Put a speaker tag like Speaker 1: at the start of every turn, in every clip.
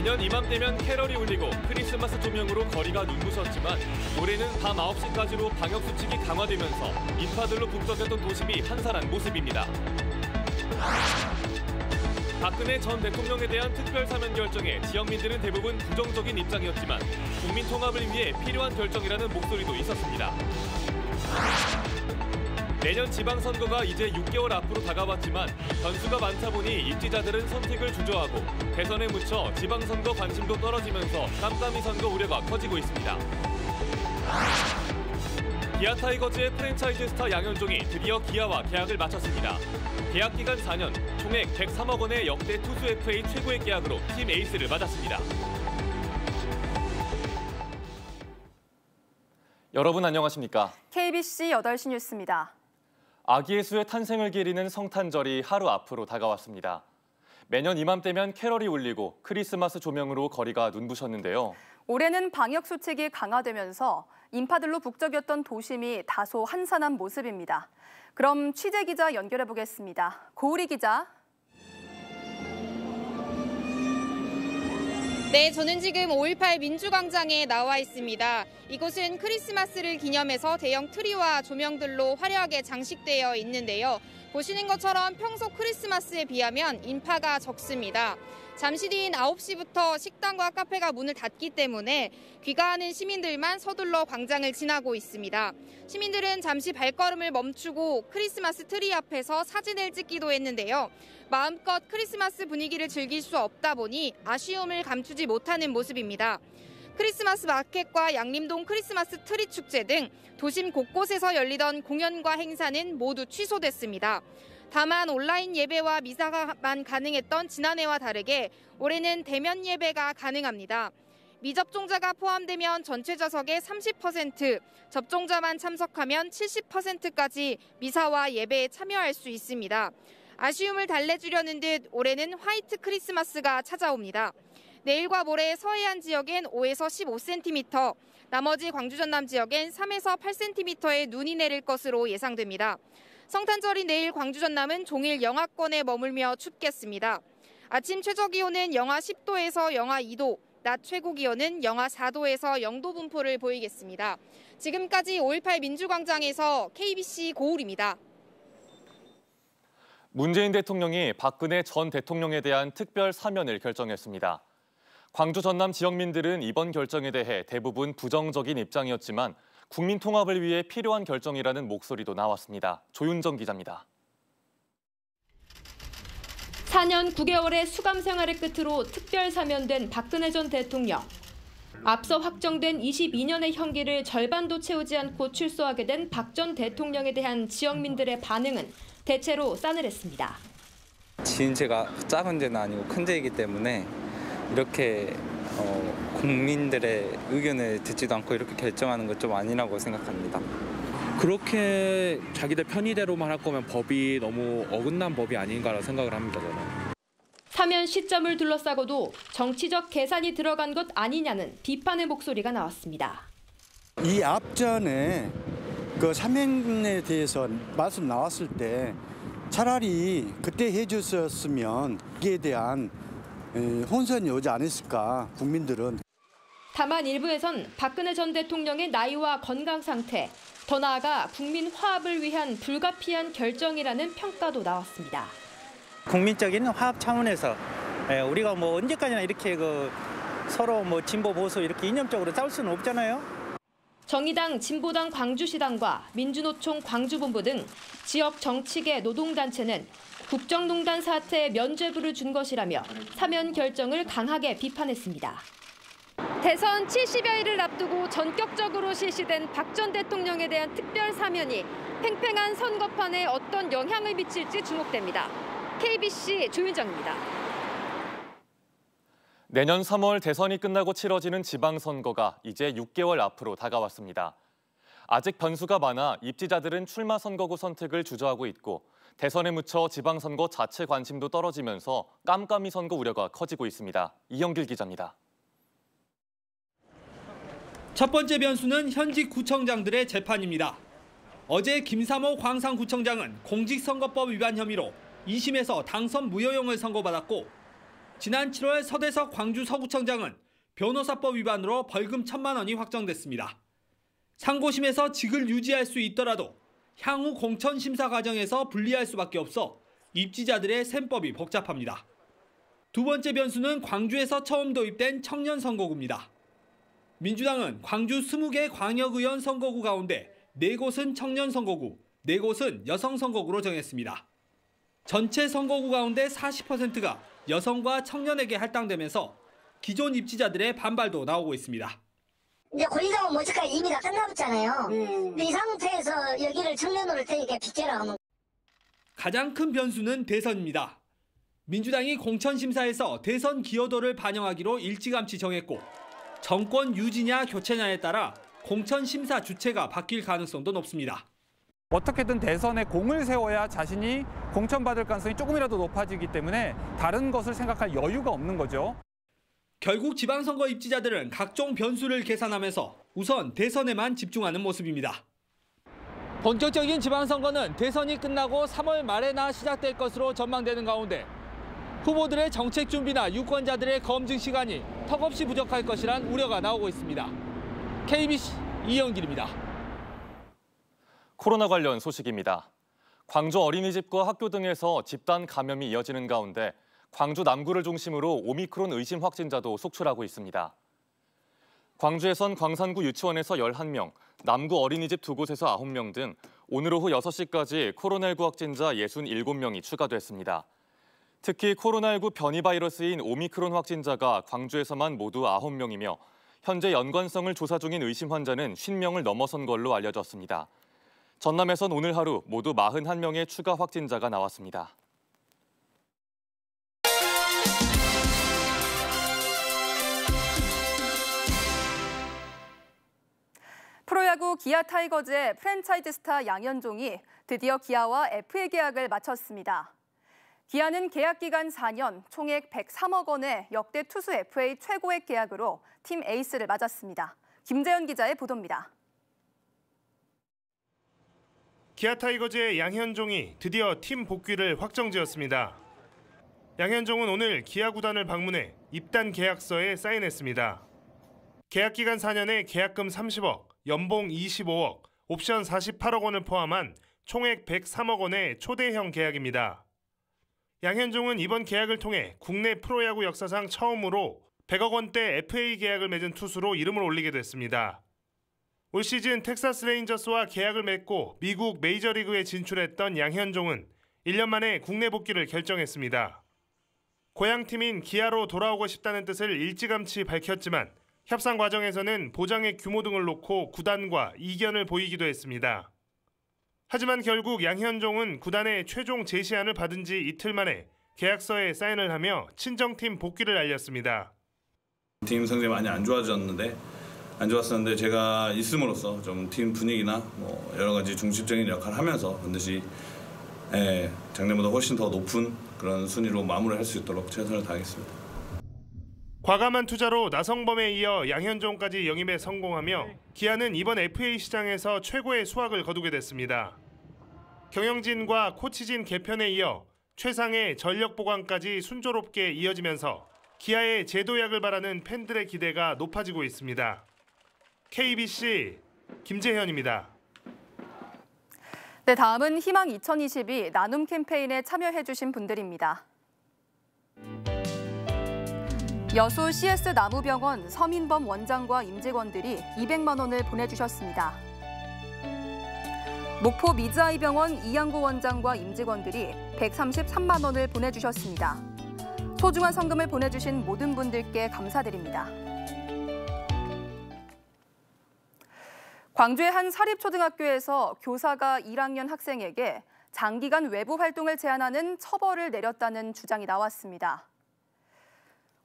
Speaker 1: 매년 이맘때면 캐럴이 울리고 크리스마스 조명으로 거리가 눈부셨지만 올해는 밤 9시까지로 방역수칙이 강화되면서 인파들로 북적였던 도심이 한산한 모습입니다. 박근혜 전 대통령에 대한 특별 사면 결정에 지역민들은 대부분 부정적인 입장이었지만 국민 통합을 위해 필요한 결정이라는 목소리도 있었습니다. 내년 지방선거가 이제 6개월 앞으로 다가왔지만 변수가 많다 보니 입지자들은 선택을 주저하고 대선에 묻혀 지방선거 관심도 떨어지면서 깜깜이 선거 우려가 커지고 있습니다. 기아 타이거즈의 프랜차이즈 스타 양현종이 드디어 기아와 계약을 마쳤습니다. 계약 기간 4년, 총액 103억 원의 역대 투수 FA 최고의 계약으로 팀 에이스를 맞았습니다.
Speaker 2: 여러분 안녕하십니까?
Speaker 3: KBC 8시 뉴스입니다.
Speaker 2: 아기 예수의 탄생을 기리는 성탄절이 하루 앞으로 다가왔습니다. 매년 이맘때면 캐럴이 울리고 크리스마스 조명으로 거리가 눈부셨는데요.
Speaker 3: 올해는 방역 수칙이 강화되면서 인파들로 북적였던 도심이 다소 한산한 모습입니다. 그럼 취재 기자 연결해 보겠습니다. 고우리 기자.
Speaker 4: 네, 저는 지금 5.18 민주광장에 나와 있습니다. 이곳은 크리스마스를 기념해서 대형 트리와 조명들로 화려하게 장식되어 있는데요. 보시는 것처럼 평소 크리스마스에 비하면 인파가 적습니다. 잠시 뒤인 9시부터 식당과 카페가 문을 닫기 때문에 귀가하는 시민들만 서둘러 광장을 지나고 있습니다. 시민들은 잠시 발걸음을 멈추고 크리스마스 트리 앞에서 사진을 찍기도 했는데요. 마음껏 크리스마스 분위기를 즐길 수 없다 보니 아쉬움을 감추지 못하는 모습입니다. 크리스마스 마켓과 양림동 크리스마스 트리 축제 등 도심 곳곳에서 열리던 공연과 행사는 모두 취소됐습니다. 다만 온라인 예배와 미사만 가능했던 지난해와 다르게 올해는 대면 예배가 가능합니다. 미접종자가 포함되면 전체 좌석의 30%, 접종자만 참석하면 70%까지 미사와 예배에 참여할 수 있습니다. 아쉬움을 달래주려는 듯 올해는 화이트 크리스마스가 찾아옵니다. 내일과 모레 서해안 지역엔 5에서 15cm, 나머지 광주 전남 지역엔 3에서 8cm의 눈이 내릴 것으로 예상됩니다. 성탄절인 내일 광주 전남은 종일 영하권에 머물며 춥겠습니다. 아침 최저기온은 영하 10도에서 영하 2도, 낮 최고기온은 영하 4도에서 0도 분포를 보이겠습니다. 지금까지 5.18 민주광장에서 KBC 고울입니다.
Speaker 2: 문재인 대통령이 박근혜 전 대통령에 대한 특별 사면을 결정했습니다. 광주 전남 지역민들은 이번 결정에 대해 대부분 부정적인 입장이었지만 국민 통합을 위해 필요한 결정이라는 목소리도 나왔습니다. 조윤정 기자입니다.
Speaker 5: 4년 9개월의 수감 생활을 끝으로 특별 사면된 박근혜 전 대통령. 앞서 확정된 22년의 형기를 절반도 채우지 않고 출소하게 된 박 전 대통령에 대한 지역민들의 반응은 대체로 싸늘했습니다.
Speaker 6: 지은 죄가 작은 죄는 아니고 큰 죄이기 때문에 이렇게 국민들의 의견을 듣지도 않고 이렇게 결정하는 건 좀 아니라고 생각합니다.
Speaker 7: 그렇게 자기들 편의대로만 할 거면 법이 너무 어긋난 법이 아닌가라는 생각을 합니다, 저는.
Speaker 5: 사면 시점을 둘러싸고도 정치적 계산이 들어간 것 아니냐는 비판의 목소리가 나왔습니다.
Speaker 8: 이 앞전에 그 사면에 대해서 말씀 나왔을 때 차라리 그때 해줬었으면 이에 대한 혼선이 오지 않았을까, 국민들은.
Speaker 5: 다만 일부에선 박근혜 전 대통령의 나이와 건강 상태, 더 나아가 국민 화합을 위한 불가피한 결정이라는 평가도 나왔습니다.
Speaker 9: 국민적인 화합 차원에서 우리가 뭐 언제까지나 이렇게 서로 진보 보수 이렇게 이념적으로 싸울 수는 없잖아요.
Speaker 5: 정의당, 진보당 광주시당과 민주노총 광주본부 등 지역 정치계 노동단체는 국정농단 사태에 면죄부를 준 것이라며 사면 결정을 강하게 비판했습니다. 대선 70여일을 앞두고 전격적으로 실시된 박 전 대통령에 대한 특별 사면이 팽팽한 선거판에 어떤 영향을 미칠지 주목됩니다. KBC 조윤정입니다.
Speaker 2: 내년 3월 대선이 끝나고 치러지는 지방선거가 이제 6개월 앞으로 다가왔습니다. 아직 변수가 많아 입지자들은 출마 선거구 선택을 주저하고 있고 대선에 묻혀 지방선거 자체 관심도 떨어지면서 깜깜이 선거 우려가 커지고 있습니다. 이영길 기자입니다.
Speaker 10: 첫 번째 변수는 현직 구청장들의 재판입니다. 어제 김삼호 광산구청장은 공직선거법 위반 혐의로 2심에서 당선 무효형을 선고받았고 지난 7월 서대석 광주 서구청장은 변호사법 위반으로 벌금 1,000만 원이 확정됐습니다. 상고심에서 직을 유지할 수 있더라도 향후 공천 심사 과정에서 불리할 수밖에 없어 입지자들의 셈법이 복잡합니다. 두 번째 변수는 광주에서 처음 도입된 청년 선거구입니다. 민주당은 광주 20개 광역의원 선거구 가운데 4곳은 청년 선거구, 4곳은 여성 선거구로 정했습니다. 전체 선거구 가운데 40%가 여성과 청년에게 할당되면서 기존 입지자들의 반발도 나오고 있습니다.
Speaker 11: 이제 권리당은 뭐지까 이미 다 끝나봤잖아요. 근데 이 상태에서 여기를 청년으로 테니까 빚제라 하면.
Speaker 10: 가장 큰 변수는 대선입니다. 민주당이 공천심사에서 대선 기여도를 반영하기로 일찌감치 정했고 정권 유지냐 교체냐에 따라 공천심사 주체가 바뀔 가능성도 높습니다.
Speaker 12: 어떻게든 대선에 공을 세워야 자신이 공천받을 가능성이 조금이라도 높아지기 때문에 다른 것을 생각할 여유가 없는 거죠.
Speaker 10: 결국 지방선거 입지자들은 각종 변수를 계산하면서 우선 대선에만 집중하는 모습입니다. 본격적인 지방선거는 대선이 끝나고 3월 말에나 시작될 것으로 전망되는 가운데 후보들의 정책 준비나 유권자들의 검증 시간이 턱없이 부족할 것이란 우려가 나오고 있습니다. KBC 이영길입니다.
Speaker 2: 코로나 관련 소식입니다. 광주 어린이집과 학교 등에서 집단 감염이 이어지는 가운데 광주 남구를 중심으로 오미크론 의심 확진자도 속출하고 있습니다. 광주에선 광산구 유치원에서 11명, 남구 어린이집 2곳에서 9명 등 오늘 오후 6시까지 코로나19 확진자 67명이 추가됐습니다. 특히 코로나19 변이 바이러스인 오미크론 확진자가 광주에서만 모두 9명이며 현재 연관성을 조사 중인 의심 환자는 50명을 넘어선 걸로 알려졌습니다. 전남에선 오늘 하루 모두 41명의 추가 확진자가 나왔습니다.
Speaker 3: 프로야구 기아 타이거즈의 프랜차이즈 스타 양현종이 드디어 기아와 FA 계약을 마쳤습니다. 기아는 계약 기간 4년, 총액 103억 원의 역대 투수 FA 최고액 계약으로 팀 에이스를 맞았습니다. 김재현 기자의 보도입니다.
Speaker 13: 기아 타이거즈의 양현종이 드디어 팀 복귀를 확정지었습니다. 양현종은 오늘 기아 구단을 방문해 입단 계약서에 사인했습니다. 계약 기간 4년에 계약금 30억, 연봉 25억, 옵션 48억 원을 포함한 총액 103억 원의 초대형 계약입니다. 양현종은 이번 계약을 통해 국내 프로야구 역사상 처음으로 100억 원대 FA 계약을 맺은 투수로 이름을 올리게 됐습니다. 올 시즌 텍사스 레인저스와 계약을 맺고 미국 메이저리그에 진출했던 양현종은 1년 만에 국내 복귀를 결정했습니다. 고향팀인 기아로 돌아오고 싶다는 뜻을 일찌감치 밝혔지만 협상 과정에서는 보장의 규모 등을 놓고 구단과 이견을 보이기도 했습니다. 하지만 결국 양현종은 구단의 최종 제시안을 받은 지 이틀 만에 계약서에 사인을 하며 친정팀 복귀를 알렸습니다.
Speaker 14: 팀 성적이 많이 안 좋았었는데 제가 있음으로써 좀 팀 분위기나 여러 가지 중심적인 역할을 하면서 반드시 작년보다 훨씬 더 높은 그런 순위로 마무리할 수 있도록 최선을 다하겠습니다.
Speaker 13: 과감한 투자로 나성범에 이어 양현종까지 영입에 성공하며 기아는 이번 FA 시장에서 최고의 수확을 거두게 됐습니다. 경영진과 코치진 개편에 이어 최상의 전력 보강까지 순조롭게 이어지면서 기아의 재도약을 바라는 팬들의 기대가 높아지고 있습니다. KBC 김재현입니다.
Speaker 3: 네, 다음은 희망 2022 나눔 캠페인에 참여해주신 분들입니다. 여수 CS 나무병원 서민범 원장과 임직원들이 200만 원을 보내주셨습니다. 목포 미즈아이병원 이양구 원장과 임직원들이 133만 원을 보내주셨습니다. 소중한 성금을 보내주신 모든 분들께 감사드립니다. 광주의 한 사립초등학교에서 교사가 1학년 학생에게 장기간 외부 활동을 제한하는 처벌을 내렸다는 주장이 나왔습니다.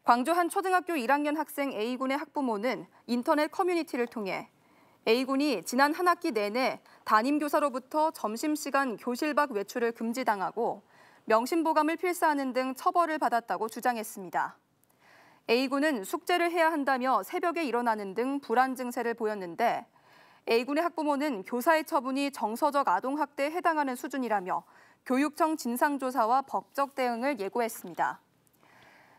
Speaker 3: 광주 한 초등학교 1학년 학생 A군의 학부모는 인터넷 커뮤니티를 통해 A군이 지난 한 학기 내내 담임교사로부터 점심시간 교실 밖 외출을 금지당하고 명심보감을 필사하는 등 처벌을 받았다고 주장했습니다. A군은 숙제를 해야 한다며 새벽에 일어나는 등 불안 증세를 보였는데 A군의 학부모는 교사의 처분이 정서적 아동학대에 해당하는 수준이라며 교육청 진상조사와 법적 대응을 예고했습니다.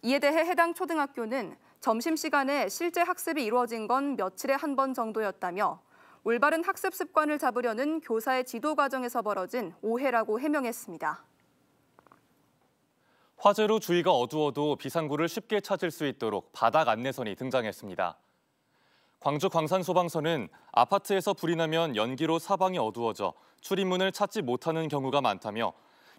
Speaker 3: 이에 대해 해당 초등학교는 점심시간에 실제 학습이 이루어진 건 며칠에 한 번 정도였다며 올바른 학습 습관을 잡으려는 교사의 지도 과정에서 벌어진 오해라고 해명했습니다.
Speaker 2: 화재로 주위가 어두워도 비상구를 쉽게 찾을 수 있도록 바닥 안내선이 등장했습니다. 광주 광산소방서는 아파트에서 불이 나면 연기로 사방이 어두워져 출입문을 찾지 못하는 경우가 많다며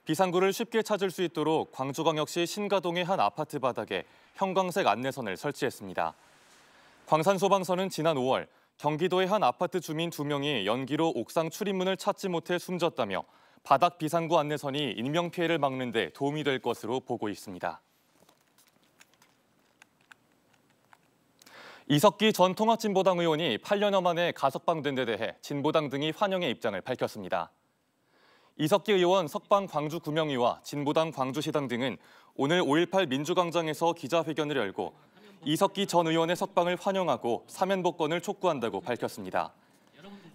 Speaker 2: 비상구를 쉽게 찾을 수 있도록 광주광역시 신가동의 한 아파트 바닥에 형광색 안내선을 설치했습니다. 광산소방서는 지난 5월 경기도의 한 아파트 주민 2명이 연기로 옥상 출입문을 찾지 못해 숨졌다며 바닥 비상구 안내선이 인명피해를 막는 데 도움이 될 것으로 보고 있습니다. 이석기 전 통합진보당 의원이 8년여 만에 가석방된 데 대해 진보당 등이 환영의 입장을 밝혔습니다. 이석기 의원 석방 광주구명위와 진보당 광주시당 등은 오늘 5.18 민주광장에서 기자회견을 열고 이석기 전 의원의 석방을 환영하고 사면 복권을 촉구한다고 밝혔습니다.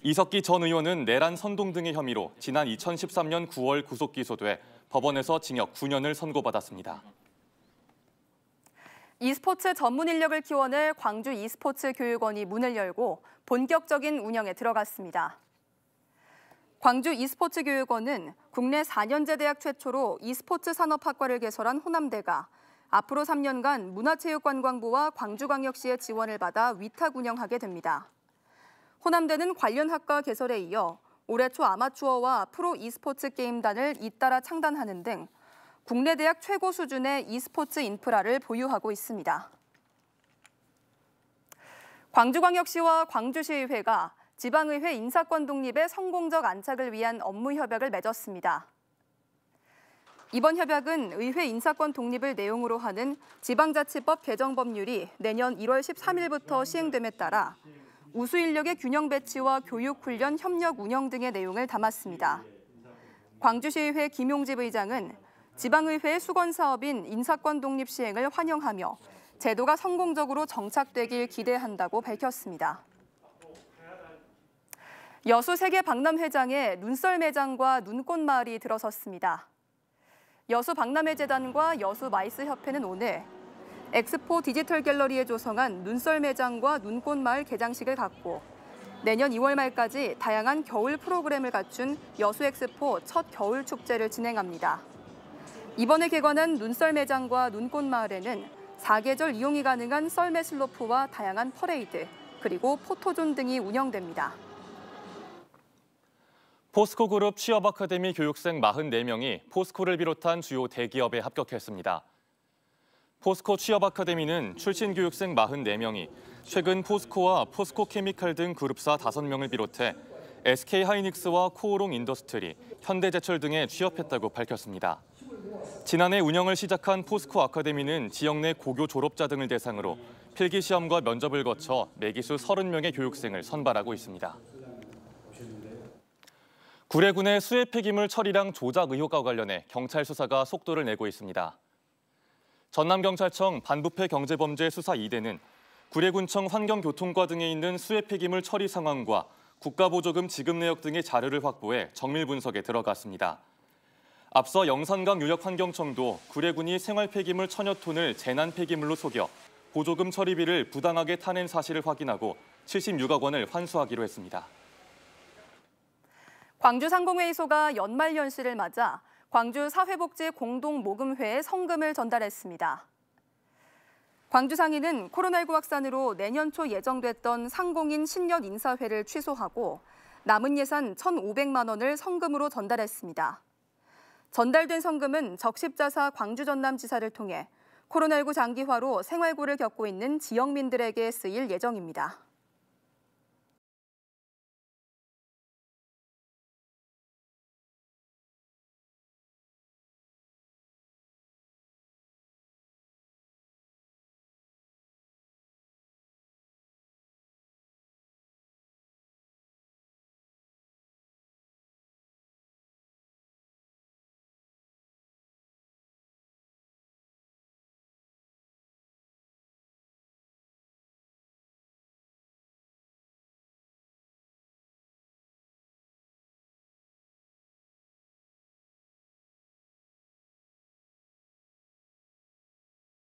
Speaker 2: 이석기 전 의원은 내란 선동 등의 혐의로 지난 2013년 9월 구속 기소돼 법원에서 징역 9년을 선고받았습니다.
Speaker 3: e스포츠 전문 인력을 키워낼 광주 e스포츠 교육원이 문을 열고 본격적인 운영에 들어갔습니다. 광주 e스포츠 교육원은 국내 4년제 대학 최초로 e스포츠 산업학과를 개설한 호남대가 앞으로 3년간 문화체육관광부와 광주광역시의 지원을 받아 위탁 운영하게 됩니다. 호남대는 관련 학과 개설에 이어 올해 초 아마추어와 프로 e스포츠 게임단을 잇따라 창단하는 등 국내 대학 최고 수준의 e스포츠 인프라를 보유하고 있습니다. 광주광역시와 광주시의회가 지방의회 인사권 독립의 성공적 안착을 위한 업무 협약을 맺었습니다. 이번 협약은 의회 인사권 독립을 내용으로 하는 지방자치법 개정 법률이 내년 1월 13일부터 시행됨에 따라 우수 인력의 균형 배치와 교육, 훈련, 협력 운영 등의 내용을 담았습니다. 광주시의회 김용집 의장은 지방의회의 수건 사업인 인사권 독립 시행을 환영하며 제도가 성공적으로 정착되길 기대한다고 밝혔습니다. 여수 세계 박람회장에 눈썰 매장과 눈꽃 마을이 들어섰습니다. 여수 박람회재단과 여수 마이스 협회는 오늘 엑스포 디지털 갤러리에 조성한 눈썰 매장과 눈꽃 마을 개장식을 갖고 내년 2월 말까지 다양한 겨울 프로그램을 갖춘 여수 엑스포 첫 겨울 축제를 진행합니다. 이번에 개관한 눈썰 매장과 눈꽃 마을에는 4계절 이용이 가능한 썰매 슬로프와 다양한 퍼레이드, 그리고 포토존 등이 운영됩니다.
Speaker 2: 포스코 그룹 취업 아카데미 교육생 44명이 포스코를 비롯한 주요 대기업에 합격했습니다. 포스코 취업 아카데미는 출신 교육생 44명이 최근 포스코와 포스코 케미칼 등 그룹사 5명을 비롯해 SK 하이닉스와 코오롱 인더스트리, 현대제철 등에 취업했다고 밝혔습니다. 지난해 운영을 시작한 포스코 아카데미는 지역 내 고교 졸업자 등을 대상으로 필기시험과 면접을 거쳐 매기수 30명의 교육생을 선발하고 있습니다. 구례군의 수해 폐기물 처리량 조작 의혹과 관련해 경찰 수사가 속도를 내고 있습니다. 전남경찰청 반부패 경제범죄 수사 2대는 구례군청 환경교통과 등에 있는 수해 폐기물 처리 상황과 국가보조금 지급 내역 등의 자료를 확보해 정밀 분석에 들어갔습니다. 앞서 영산강 유역환경청도 구례군이 생활 폐기물 1000여 톤을 재난 폐기물로 속여 보조금 처리비를 부당하게 타낸 사실을 확인하고 76억 원을 환수하기로 했습니다.
Speaker 3: 광주 상공회의소가 연말연시를 맞아 광주 사회복지공동모금회에 성금을 전달했습니다. 광주상인은 코로나19 확산으로 내년 초 예정됐던 상공인 신년 인사회를 취소하고 남은 예산 1,500만 원을 성금으로 전달했습니다. 전달된 성금은 적십자사 광주전남지사를 통해 코로나19 장기화로 생활고를 겪고 있는 지역민들에게 쓰일 예정입니다.